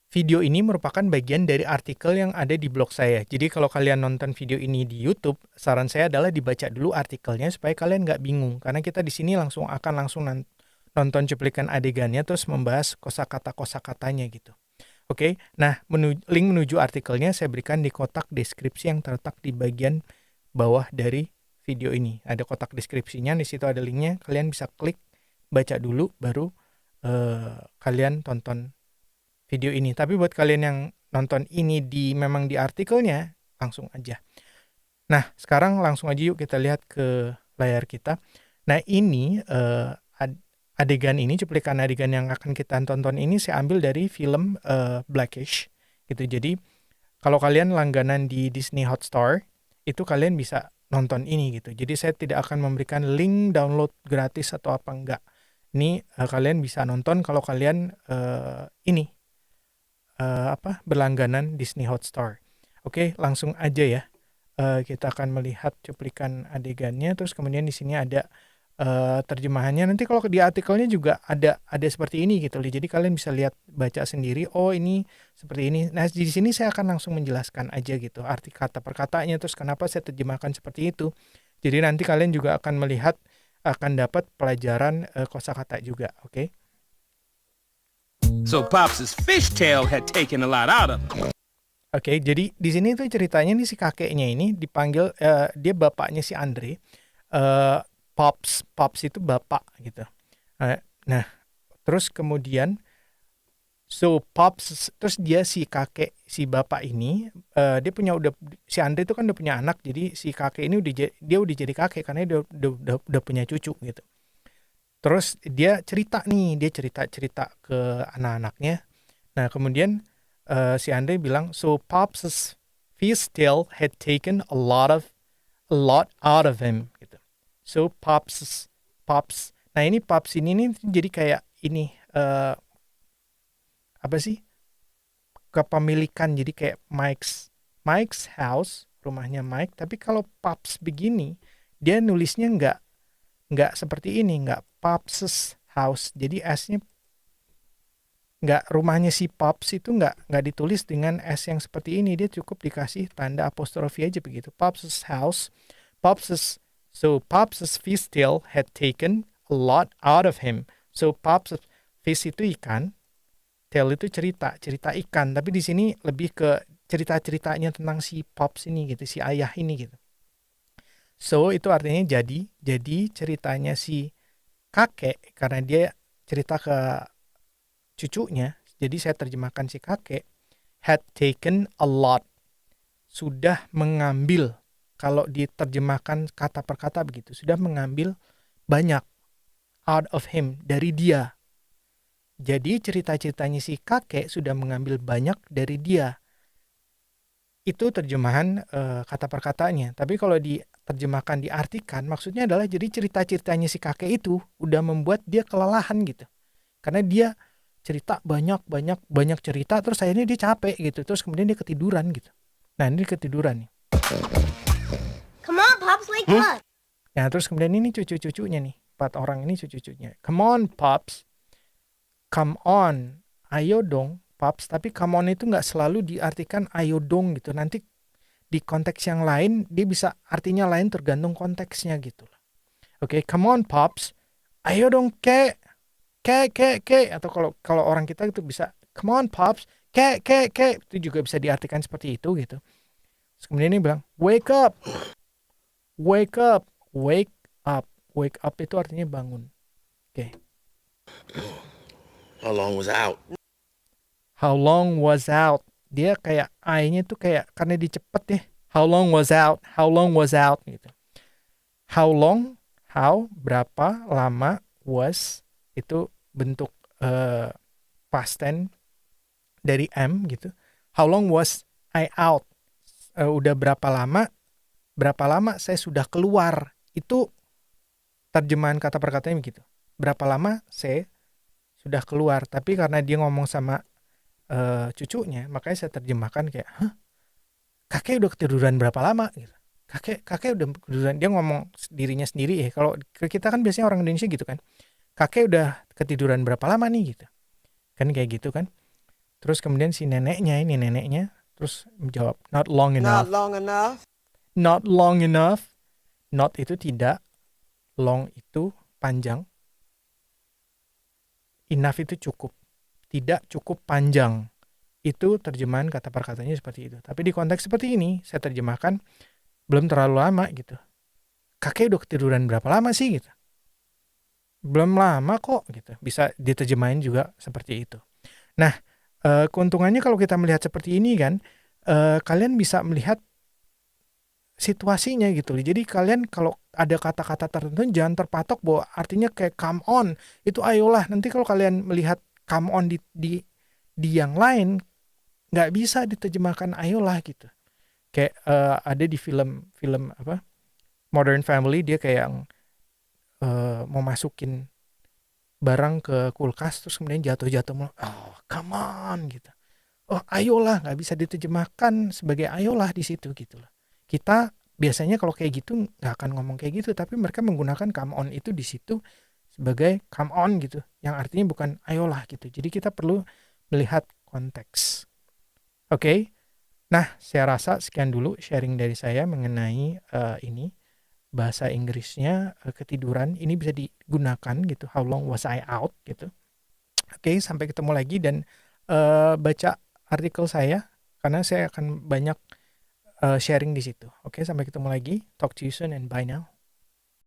video ini merupakan bagian dari artikel yang ada di blog saya. Jadi kalau kalian nonton video ini di YouTube, saran saya adalah dibaca dulu artikelnya supaya kalian nggak bingung. Karena kita di sini akan langsung nonton cuplikan adegannya terus membahas kosakata-kosakatanya gitu. Oke, nah link menuju artikelnya saya berikan di kotak deskripsi yang terletak di bagian bawah dari video ini. Ada kotak deskripsinya, di situ ada linknya. Kalian bisa klik, baca dulu, baru kalian tonton video ini. Tapi buat kalian yang nonton ini memang di artikelnya, langsung aja. Nah, sekarang langsung aja yuk kita lihat ke layar kita. Nah, ini adegan ini, cuplikan adegan yang akan kita tonton ini saya ambil dari film Blackish gitu. Jadi, kalau kalian langganan di Disney Hotstar, itu kalian bisa nonton ini gitu. Jadi, saya tidak akan memberikan link download gratis atau apa enggak. Ini kalian bisa nonton kalau kalian berlangganan Disney Hotstar. Oke, langsung aja ya. Kita akan melihat cuplikan adegannya, terus kemudian di sini ada terjemahannya. Nanti kalau di artikelnya juga ada seperti ini gitu. Jadi kalian bisa lihat, baca sendiri. Oh, ini seperti ini. Nah, di sini saya akan langsung menjelaskan aja gitu arti kata per katanya, terus kenapa saya terjemahkan seperti itu. Jadi nanti kalian juga akan melihat, akan dapat pelajaran kosakata juga. Oke. So Pops' fishtail had taken a lot out of him. Oke, jadi di sini tuh ceritanya nih si kakeknya ini dipanggil, dia bapaknya si Andre, Pops itu bapak gitu. Nah, terus kemudian Pops, terus dia si kakek si bapak ini, dia si Andre itu kan udah punya anak, jadi si kakek ini dia udah jadi kakek karena dia udah punya cucu gitu. Terus dia cerita ke anak-anaknya. Nah, kemudian si Andre bilang, so Pops' fishtail had taken a lot out of him gitu. So Pops. Nah, ini Pops ini nih jadi kayak ini kepemilikan, jadi kayak Mike's house, rumahnya Mike. Tapi kalau Pops begini, dia nulisnya nggak seperti ini, nggak Pops' house. Jadi S-nya nggak, rumahnya si Pops itu nggak ditulis dengan S yang seperti ini. Dia cukup dikasih tanda apostrofi aja begitu. Pops' house, so Pops' fishtail had taken a lot out of him. So Pops' fish itu ikan, tail itu cerita ikan. Tapi di sini lebih ke cerita-ceritanya tentang si Pops ini gitu, si ayah ini gitu. So itu artinya jadi ceritanya si kakek, karena dia cerita ke cucunya, jadi saya terjemahkan si kakek, had taken a lot, sudah mengambil. Kalau diterjemahkan kata per kata begitu, sudah mengambil banyak, out of him, dari dia. Jadi cerita-ceritanya si kakek sudah mengambil banyak dari dia. Itu terjemahan kata per katanya. Tapi kalau diterjemahkan, diartikan, maksudnya adalah jadi cerita-ceritanya si kakek itu udah membuat dia kelelahan gitu. Karena dia cerita banyak cerita, terus akhirnya dia capek gitu, terus kemudian dia ketiduran gitu. Nah, ini ketiduran nih. Come on, Pops, wake up. Nah, terus kemudian ini cucu-cucunya nih, 4 orang ini cucu-cucunya. Come on, Pops. Come on. Ayo dong, Pops. Tapi come on itu nggak selalu diartikan ayo dong gitu. Nanti di konteks yang lain, dia bisa artinya lain tergantung konteksnya gitu. Oke, come on, Pops. Ayo dong, kek. Atau kalau orang kita itu bisa come on Pops, kek itu juga bisa diartikan seperti itu gitu. Terus kemudian ini bilang wake up itu artinya bangun. Oke. How long was out? Dia kayak I-nya tuh kayak karena dicepet ya. How long was out gitu. How berapa lama, was itu bentuk past tense dari am gitu. How long was I out? Udah berapa lama saya sudah keluar. Itu terjemahan kata per katanya begitu. Berapa lama saya sudah keluar. Tapi karena dia ngomong sama cucunya, makanya saya terjemahkan kayak, kakek udah ketiduran berapa lama gitu. Kakek udah ketiduran. Dia ngomong dirinya sendiri ya. Kalau kita kan biasanya orang Indonesia gitu kan. Kakek udah ketiduran berapa lama nih gitu. Kan kayak gitu kan. Terus kemudian si neneknya terus menjawab not long enough. Not long enough. Not long enough. Not itu tidak, long itu panjang, enough itu cukup, tidak cukup panjang. Itu terjemahan kata per katanya seperti itu. Tapi di konteks seperti ini saya terjemahkan belum terlalu lama gitu. Kakek udah ketiduran berapa lama sih gitu? Belum lama kok gitu. Bisa diterjemahin juga seperti itu. Nah, keuntungannya kalau kita melihat seperti ini kan, kalian bisa melihat situasinya gitu. Jadi kalian kalau ada kata-kata tertentu jangan terpatok bahwa artinya kayak come on, itu ayolah. Nanti kalau kalian melihat come on di yang lain nggak bisa diterjemahkan ayolah gitu. Kayak ada di film apa Modern Family, dia kayak mau masukin barang ke kulkas terus kemudian jatuh oh come on gitu. Oh ayolah, nggak bisa diterjemahkan sebagai ayolah di situ gitu loh. Kita biasanya kalau kayak gitu nggak akan ngomong kayak gitu, tapi mereka menggunakan come on itu di situ sebagai come on gitu, yang artinya bukan ayolah gitu. Jadi kita perlu melihat konteks. Oke. Nah, saya rasa sekian dulu sharing dari saya mengenai ini bahasa Inggrisnya ketiduran. Ini bisa digunakan gitu. How long was I out gitu. Oke, sampai ketemu lagi dan baca artikel saya karena saya akan banyak sharing di situ. Oke, sampai ketemu lagi. Talk to you soon and bye now.